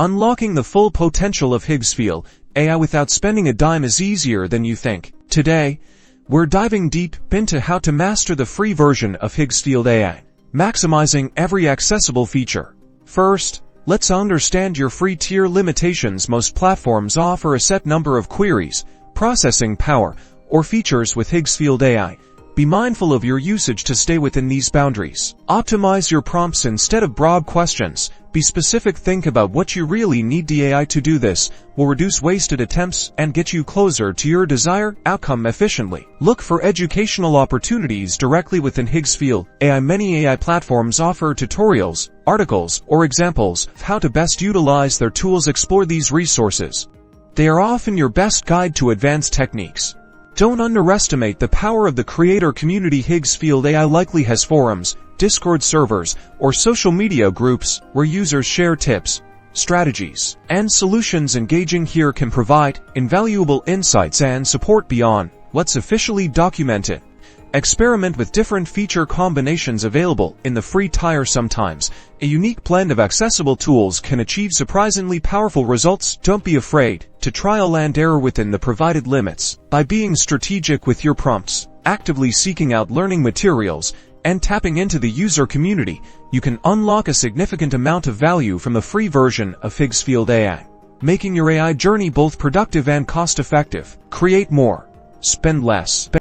Unlocking the full potential of Higgsfield AI without spending a dime is easier than you think. Today, we're diving deep into how to master the free version of Higgsfield AI, maximizing every accessible feature. First, let's understand your free tier limitations. Most platforms offer a set number of queries, processing power, or features with Higgsfield AI. Be mindful of your usage to stay within these boundaries. Optimize your prompts instead of broad questions. Be specific. Think about what you really need the AI to do. This will reduce wasted attempts and get you closer to your desired outcome efficiently. Look for educational opportunities directly within Higgsfield AI. Many AI platforms offer tutorials, articles, or examples of how to best utilize their tools. Explore these resources. They are often your best guide to advanced techniques. Don't underestimate the power of the creator community. Higgsfield AI likely has forums, Discord servers, or social media groups where users share tips, strategies, and solutions. Engaging here can provide invaluable insights and support beyond what's officially documented. Experiment with different feature combinations available in the free tier. Sometimes, a unique blend of accessible tools can achieve surprisingly powerful results. Don't be afraid to trial and error within the provided limits. By being strategic with your prompts, actively seeking out learning materials, and tapping into the user community, you can unlock a significant amount of value from the free version of Higgsfield AI, making your AI journey both productive and cost-effective. Create more. Spend less.